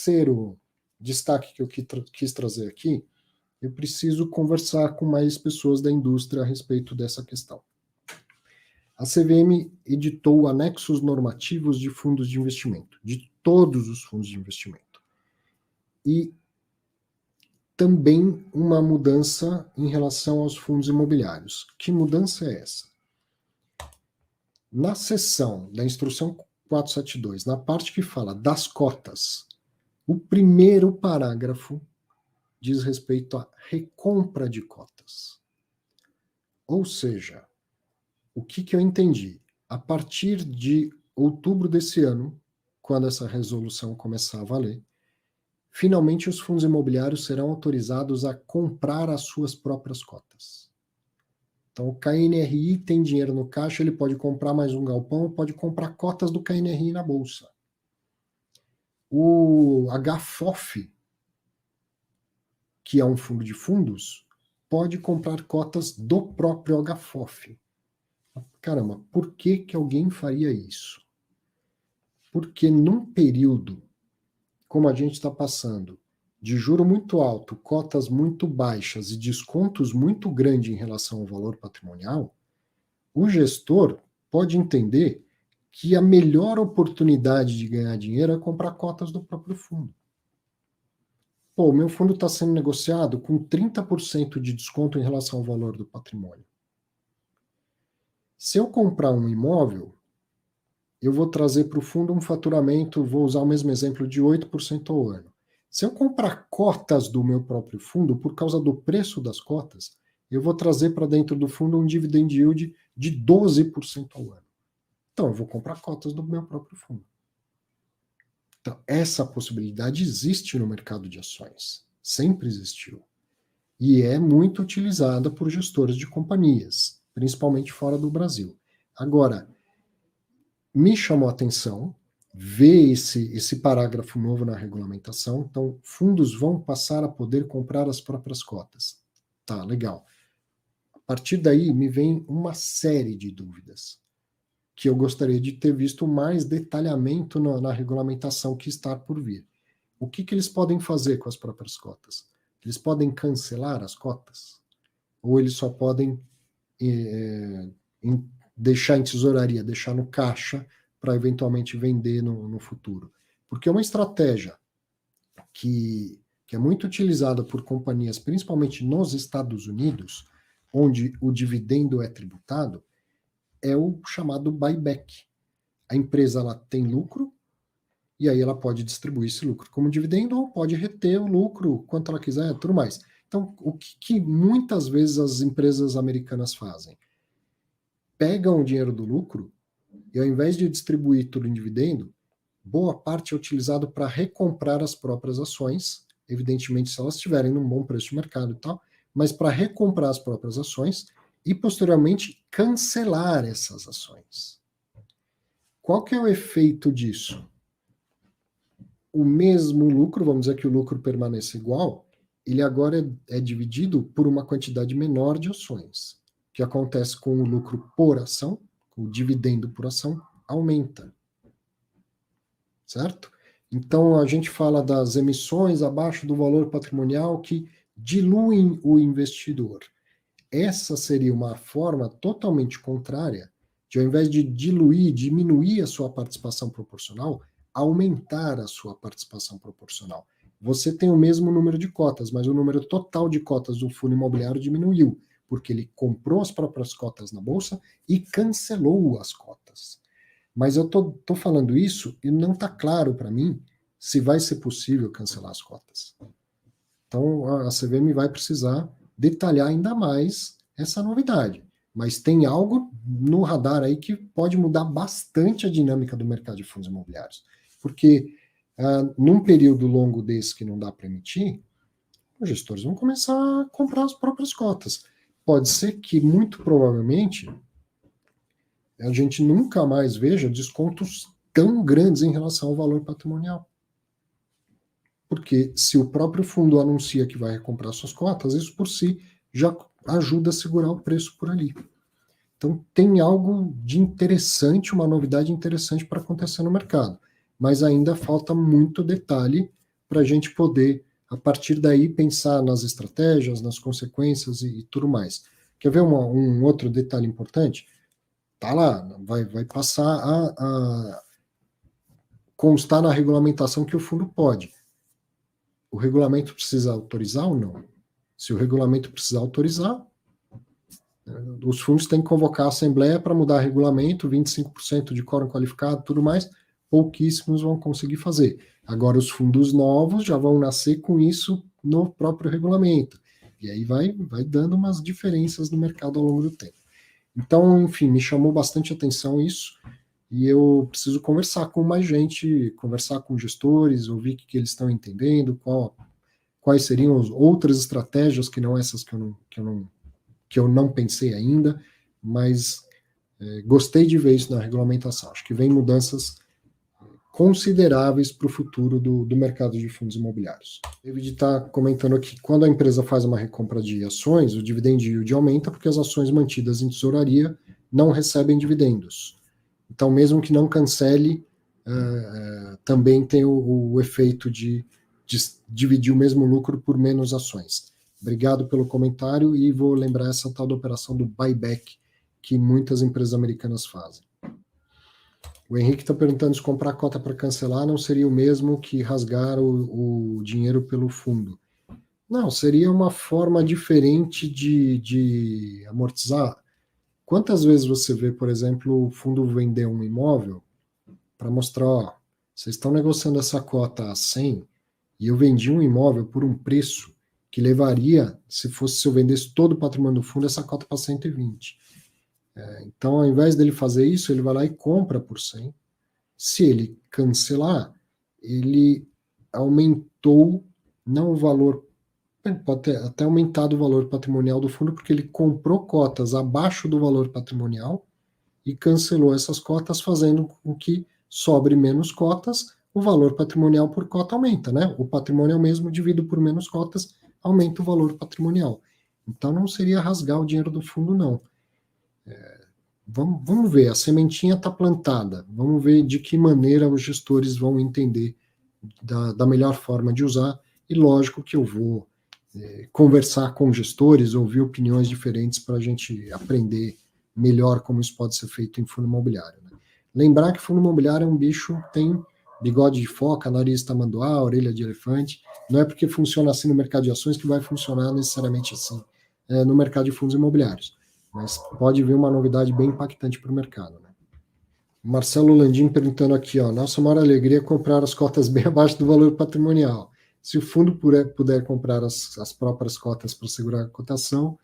terceiro destaque que eu quis trazer aqui, eu preciso conversar com mais pessoas da indústria a respeito dessa questão. A CVM editou anexos normativos de fundos de investimento, de todos os fundos de investimento. E também uma mudança em relação aos fundos imobiliários. Que mudança é essa? Na seção da instrução 472, na parte que fala das cotas, o primeiro parágrafo diz respeito à recompra de cotas. Ou seja, o que eu entendi? A partir de outubro desse ano, quando essa resolução começar a valer, finalmente os fundos imobiliários serão autorizados a comprar as suas próprias cotas. Então, o KNRI tem dinheiro no caixa, ele pode comprar mais um galpão, pode comprar cotas do KNRI na bolsa. O HFOF, que é um fundo de fundos, pode comprar cotas do próprio HFOF. Caramba, por que alguém faria isso? Porque num período, como a gente está passando, de juro muito alto, cotas muito baixas e descontos muito grandes em relação ao valor patrimonial, o gestor pode entender que a melhor oportunidade de ganhar dinheiro é comprar cotas do próprio fundo. Pô, meu fundo está sendo negociado com 30% de desconto em relação ao valor do patrimônio. Se eu comprar um imóvel, eu vou trazer para o fundo um faturamento, vou usar o mesmo exemplo, de 8% ao ano. Se eu comprar cotas do meu próprio fundo, por causa do preço das cotas, eu vou trazer para dentro do fundo um dividend yield de 12% ao ano. Então, eu vou comprar cotas do meu próprio fundo. Então, essa possibilidade existe no mercado de ações. Sempre existiu. E é muito utilizada por gestores de companhias, principalmente fora do Brasil. Agora, me chamou a atenção ver esse parágrafo novo na regulamentação. Então, fundos vão passar a poder comprar as próprias cotas. Tá, legal. A partir daí, me vem uma série de dúvidas que eu gostaria de ter visto mais detalhamento na regulamentação que está por vir. O que eles podem fazer com as próprias cotas? Eles podem cancelar as cotas? Ou eles só podem deixar em tesouraria, deixar no caixa para eventualmente vender no futuro? Porque é uma estratégia que é muito utilizada por companhias, principalmente nos Estados Unidos, onde o dividendo é tributado, é o chamado buyback. A empresa ela tem lucro, e aí ela pode distribuir esse lucro como dividendo, ou pode reter o lucro quanto ela quiser, tudo mais. Então, o que muitas vezes as empresas americanas fazem? Pegam o dinheiro do lucro, e ao invés de distribuir tudo em dividendo, boa parte é utilizado para recomprar as próprias ações, evidentemente se elas estiverem num bom preço de mercado e tal, mas para recomprar as próprias ações e posteriormente cancelar essas ações. Qual que é o efeito disso? O mesmo lucro, vamos dizer que o lucro permaneça igual, ele agora é dividido por uma quantidade menor de ações. O que acontece com o lucro por ação, o dividendo por ação, aumenta. Certo? Então, a gente fala das emissões abaixo do valor patrimonial que diluem o investidor. Essa seria uma forma totalmente contrária de, ao invés de diluir, diminuir a sua participação proporcional, aumentar a sua participação proporcional. Você tem o mesmo número de cotas, mas o número total de cotas do fundo imobiliário diminuiu, porque ele comprou as próprias cotas na bolsa e cancelou as cotas. Mas eu tô falando isso e não está claro para mim se vai ser possível cancelar as cotas. Então, a CVM vai precisar detalhar ainda mais essa novidade. Mas tem algo no radar aí que pode mudar bastante a dinâmica do mercado de fundos imobiliários. Porque num período longo desse que não dá para emitir, os gestores vão começar a comprar as próprias cotas. Pode ser que, muito provavelmente, a gente nunca mais veja descontos tão grandes em relação ao valor patrimonial. Porque se o próprio fundo anuncia que vai recomprar suas cotas, isso por si já ajuda a segurar o preço por ali. Então tem algo de interessante, uma novidade interessante para acontecer no mercado. Mas ainda falta muito detalhe para a gente poder, a partir daí, pensar nas estratégias, nas consequências e tudo mais. Quer ver um outro detalhe importante? Tá lá, vai passar a constar na regulamentação que o fundo pode. O regulamento precisa autorizar ou não? Se o regulamento precisar autorizar, os fundos têm que convocar a assembleia para mudar o regulamento, 25% de quórum qualificado, tudo mais, pouquíssimos vão conseguir fazer. Agora, os fundos novos já vão nascer com isso no próprio regulamento. E aí vai dando umas diferenças no mercado ao longo do tempo. Então, enfim, me chamou bastante atenção isso, e eu preciso conversar com mais gente, conversar com gestores, ouvir o que eles estão entendendo, quais seriam as outras estratégias que não essas que eu não pensei ainda, mas gostei de ver isso na regulamentação. Acho que vem mudanças consideráveis para o futuro do mercado de fundos imobiliários. David está comentando aqui, quando a empresa faz uma recompra de ações, o dividend yield aumenta porque as ações mantidas em tesouraria não recebem dividendos. Então, mesmo que não cancele, também tem o efeito de dividir o mesmo lucro por menos ações. Obrigado pelo comentário, e vou lembrar essa tal da operação do buyback que muitas empresas americanas fazem. O Henrique está perguntando se comprar cota para cancelar não seria o mesmo que rasgar o dinheiro pelo fundo. Não, seria uma forma diferente de amortizar. Quantas vezes você vê, por exemplo, o fundo vender um imóvel para mostrar, ó, vocês estão negociando essa cota a 100 e eu vendi um imóvel por um preço que levaria, se eu vendesse todo o patrimônio do fundo, essa cota para 120. Então, ao invés dele fazer isso, ele vai lá e compra por 100. Se ele cancelar, ele aumentou, não o valor, pode ter até aumentado o valor patrimonial do fundo, porque ele comprou cotas abaixo do valor patrimonial e cancelou essas cotas, fazendo com que sobre menos cotas, o valor patrimonial por cota aumenta, né? O patrimônio é o mesmo, dividido por menos cotas, aumenta o valor patrimonial. Então, não seria rasgar o dinheiro do fundo, não. Vamos ver, a sementinha está plantada, vamos ver de que maneira os gestores vão entender da melhor forma de usar, e lógico que eu vou conversar com gestores, ouvir opiniões diferentes para a gente aprender melhor como isso pode ser feito em fundo imobiliário. Né? Lembrar que fundo imobiliário é um bicho, tem bigode de foca, nariz tamanduá, orelha de elefante, não é porque funciona assim no mercado de ações que vai funcionar necessariamente assim no mercado de fundos imobiliários. Mas pode vir uma novidade bem impactante para o mercado. Né? Marcelo Landim perguntando aqui, ó, nossa maior alegria é comprar as cotas bem abaixo do valor patrimonial. Se o fundo puder comprar as próprias cotas para segurar a cotação,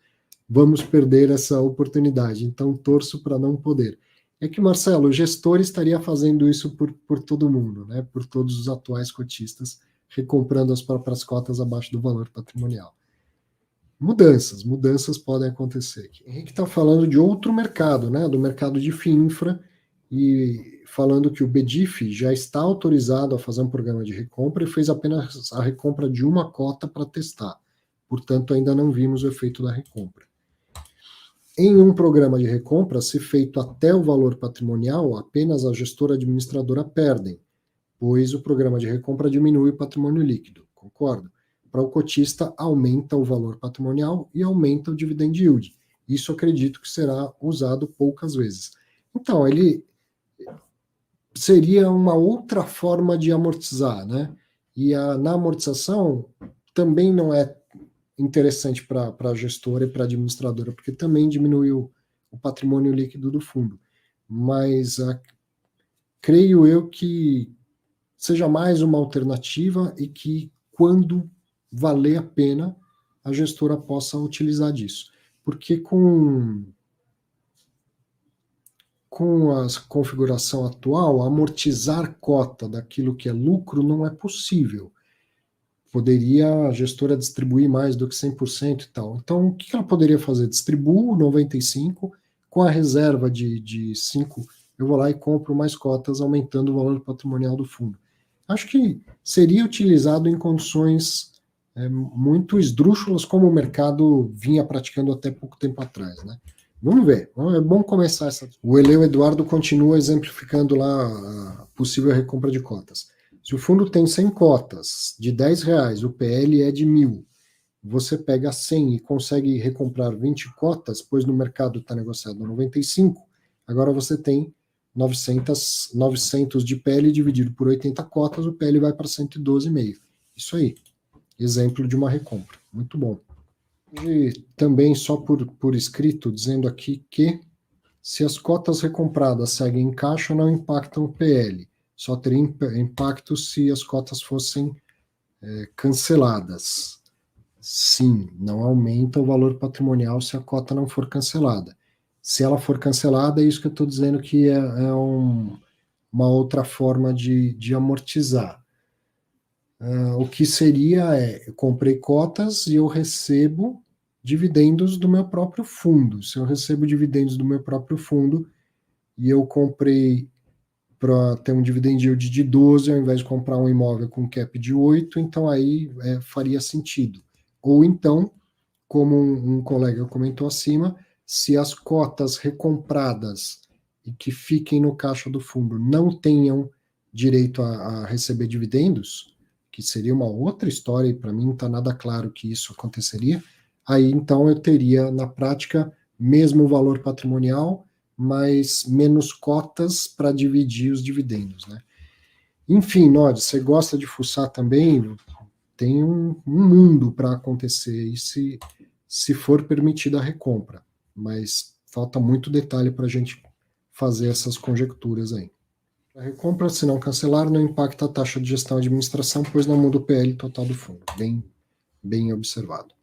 vamos perder essa oportunidade. Então, torço para não poder. É que, Marcelo, o gestor estaria fazendo isso por todo mundo, né? Por todos os atuais cotistas, recomprando as próprias cotas abaixo do valor patrimonial. Mudanças podem acontecer. Henrique está falando de outro mercado, né, do mercado de FIINFRA, e falando que o BDIF já está autorizado a fazer um programa de recompra e fez apenas a recompra de uma cota para testar. Portanto, ainda não vimos o efeito da recompra. Em um programa de recompra, se feito até o valor patrimonial, apenas a gestora administradora perdem, pois o programa de recompra diminui o patrimônio líquido, concordo? Para o cotista, aumenta o valor patrimonial e aumenta o dividend yield. Isso acredito que será usado poucas vezes. Então, ele seria uma outra forma de amortizar, né? E na amortização também não é interessante para a gestora e para a administradora, porque também diminuiu o patrimônio líquido do fundo. Mas creio eu que seja mais uma alternativa e que, quando valer a pena, a gestora possa utilizar disso. Porque com a configuração atual, amortizar cota daquilo que é lucro não é possível. Poderia a gestora distribuir mais do que 100% e tal. Então, o que ela poderia fazer? Distribuo 95%, com a reserva de 5%, eu vou lá e compro mais cotas, aumentando o valor patrimonial do fundo. Acho que seria utilizado em condições muito esdrúxulas, como o mercado vinha praticando até pouco tempo atrás, né? Vamos ver, é bom começar essa. O Eleu Eduardo continua exemplificando lá a possível recompra de cotas. Se o fundo tem 100 cotas de R$ 10, o PL é de 1.000. Você pega 100 e consegue recomprar 20 cotas, pois no mercado está negociado a 95, agora você tem 900 de PL dividido por 80 cotas, o PL vai para 112,5. Isso aí, exemplo de uma recompra. Muito bom. E também só por escrito, dizendo aqui que se as cotas recompradas seguem em caixa, não impactam o PL. Só teria impacto se as cotas fossem canceladas. Sim, não aumenta o valor patrimonial se a cota não for cancelada. Se ela for cancelada, é isso que eu estou dizendo que é uma outra forma de amortizar. O que seria eu comprei cotas e eu recebo dividendos do meu próprio fundo. Se eu recebo dividendos do meu próprio fundo e eu comprei para ter um dividend yield de 12, ao invés de comprar um imóvel com cap de 8, então aí faria sentido. Ou então, como um colega comentou acima, se as cotas recompradas e que fiquem no caixa do fundo não tenham direito a receber dividendos, que seria uma outra história, e para mim não está nada claro que isso aconteceria, aí então eu teria, na prática, mesmo o valor patrimonial, mas menos cotas para dividir os dividendos, né? Enfim, Nod, você gosta de fuçar também? Tem um mundo para acontecer e se for permitida a recompra, mas falta muito detalhe para a gente fazer essas conjecturas aí. A recompra, se não cancelar, não impacta a taxa de gestão e administração, pois não muda o PL total do fundo. Bem observado.